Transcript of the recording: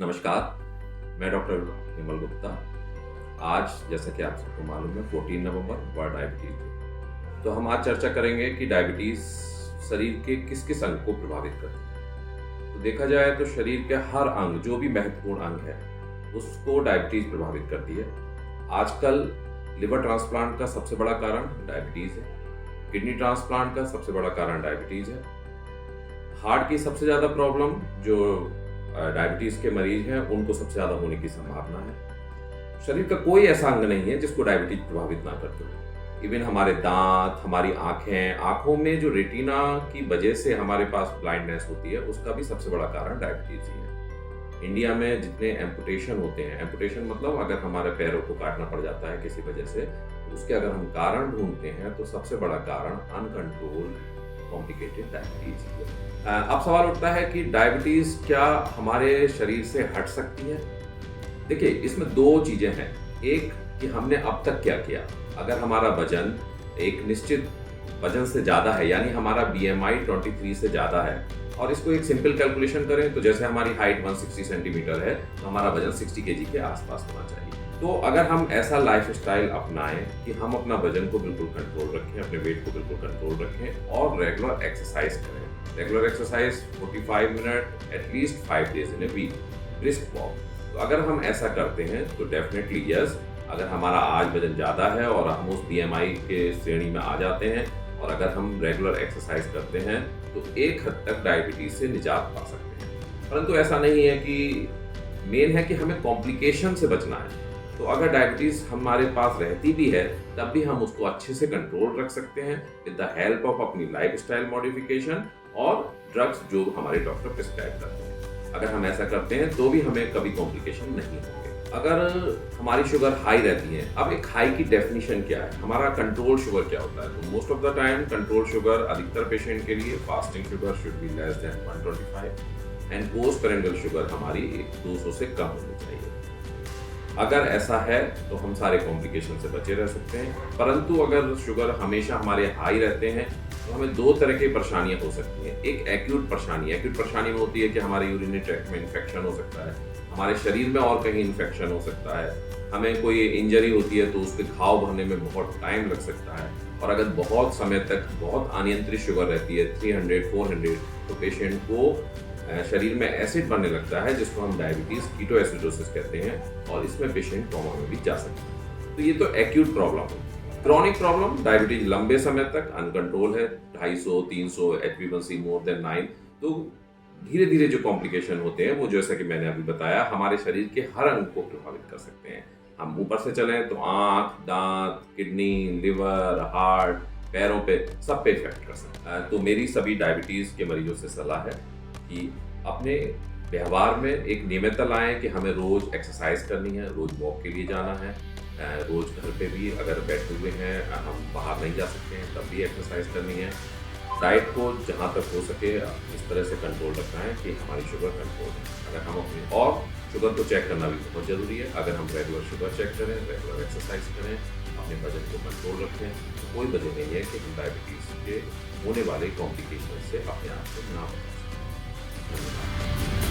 नमस्कार, मैं डॉक्टर विमल गुप्ता। आज जैसा कि आप सबको मालूम है 14 नवंबर वर्ल्ड डायबिटीज डे। तो हम आज चर्चा करेंगे कि डायबिटीज शरीर के किस किस अंग को प्रभावित करती है। तो देखा जाए तो शरीर के हर अंग, जो भी महत्वपूर्ण अंग है, उसको डायबिटीज प्रभावित करती है। आजकल लिवर ट्रांसप्लांट का सबसे बड़ा कारण डायबिटीज है, किडनी ट्रांसप्लांट का सबसे बड़ा कारण डायबिटीज है, हार्ट की सबसे ज्यादा प्रॉब्लम जो डायबिटीज के मरीज हैं उनको सबसे ज्यादा होने की संभावना है। शरीर का कोई ऐसा अंग नहीं है जिसको डायबिटीज प्रभावित ना करते हो। इवन हमारे दांत, हमारी आंखें, आंखों में जो रेटिना की वजह से हमारे पास ब्लाइंडनेस होती है, उसका भी सबसे बड़ा कारण डायबिटीज ही है। इंडिया में जितने एम्पुटेशन होते हैं, एम्पुटेशन मतलब अगर हमारे पैरों को काटना पड़ जाता है किसी वजह से, तो उसके अगर हम कारण ढूंढते हैं तो सबसे बड़ा कारण अनकंट्रोल्ड कॉम्प्लिकेटेड डायबिटीज है। अब सवाल उठता है कि डायबिटीज क्या हमारे शरीर से हट सकती है? देखिए, इसमें दो चीजें हैं। एक कि हमने अब तक क्या किया। अगर हमारा वजन एक निश्चित वजन से ज्यादा है, यानी हमारा BMI 23 से ज्यादा है, और इसको एक सिंपल कैलकुलेशन करें तो जैसे हमारी हाइट 160 सेंटीमीटर है तो हमारा वजन 60 kg के आसपास होना चाहिए। तो अगर हम ऐसा लाइफस्टाइल अपनाएं कि हम अपना वजन को बिल्कुल कंट्रोल रखें, अपने वेट को बिल्कुल कंट्रोल रखें और रेगुलर एक्सरसाइज करें। Regular exercise 45 minute at least 5 days in a week, brisk walk. तो अगर हम ऐसा करते हैं तो डेफिनेटली यस, अगर हमारा आज वजन ज़्यादा है और हम उस BMI के श्रेणी में आ जाते हैं और अगर हम रेगुलर एक्सरसाइज करते हैं तो एक हद तक डायबिटीज से निजात पा सकते हैं। परंतु ऐसा नहीं है कि मेन है कि हमें कॉम्प्लिकेशन से बचना है। तो अगर डायबिटीज हमारे पास रहती भी है तब भी हम उसको अच्छे से कंट्रोल रख सकते हैं विद द हेल्प ऑफ अपनी लाइफस्टाइल मॉडिफिकेशन और ड्रग्स जो हमारे डॉक्टर प्रिस्क्राइब करते हैं। अगर हम ऐसा करते हैं तो भी हमें कभी कॉम्प्लिकेशन नहीं होंगे। अगर हमारी शुगर हाई रहती है, अब एक हाई की डेफिनेशन क्या है, हमारा कंट्रोल शुगर क्या होता है? तो most of the time control sugar अधिकतर पेशेंट के लिए fasting sugar should be less than 125 and post parental sugar हमारी 200 से कम होनी चाहिए। अगर ऐसा है तो हम सारे कॉम्प्लिकेशन से बचे रह सकते हैं। परंतु अगर शुगर हमेशा हमारे हाई रहते हैं तो हमें दो तरह की परेशानियां हो सकती हैं। एक एक्यूट परेशानी में होती है कि हमारे यूरिनरी ट्रैक्ट में इन्फेक्शन हो सकता है, हमारे शरीर में और कहीं इन्फेक्शन हो सकता है, हमें कोई इंजरी होती है तो उसके घाव भरने में बहुत टाइम लग सकता है। और अगर बहुत समय तक बहुत अनियंत्रित शुगर रहती है 300-400, तो पेशेंट को शरीर में एसिड बनने लगता है जिसको हम डायबिटीज कीटोएसिडोसिस कहते हैं, और इसमें पेशेंट कोमा में भी जा सकता है। तो ये तो एक्यूट प्रॉब्लम है। क्रॉनिक प्रॉब्लम, डायबिटीज लंबे समय तक अनकंट्रोल है, 250-300 HbA1c मोर देन 9, तो धीरे धीरे जो कॉम्प्लिकेशन होते हैं वो जैसा कि मैंने अभी बताया हमारे शरीर के हर अंग को प्रभावित कर सकते हैं। हम ऊपर से चलें तो आंख, दांत, किडनी, लिवर, हार्ट, पैरों पे, सब पे इफेक्ट कर सकता है। तो मेरी सभी डायबिटीज के मरीजों से सलाह है कि अपने व्यवहार में एक नियमितता लाएं कि हमें रोज एक्सरसाइज करनी है, रोज वॉक के लिए जाना है, रोज घर पे भी अगर बैठे हुए हैं, हम बाहर नहीं जा सकते हैं तब भी एक्सरसाइज करनी है। डाइट को जहाँ तक हो सके इस तरह से कंट्रोल रखना है कि हमारी शुगर कंट्रोल है। अगर हम अपनी और शुगर को चेक करना भी बहुत ज़रूरी है। अगर हम रेगुलर शुगर चेक करें, रेगुलर एक्सरसाइज करें, अपने वजन को कंट्रोल रखें, तो कोई वजह नहीं है कि हम डायबिटीज़ के होने वाले कॉम्प्लिकेशन से अपने आप को ना बचा सकें। धन्यवाद।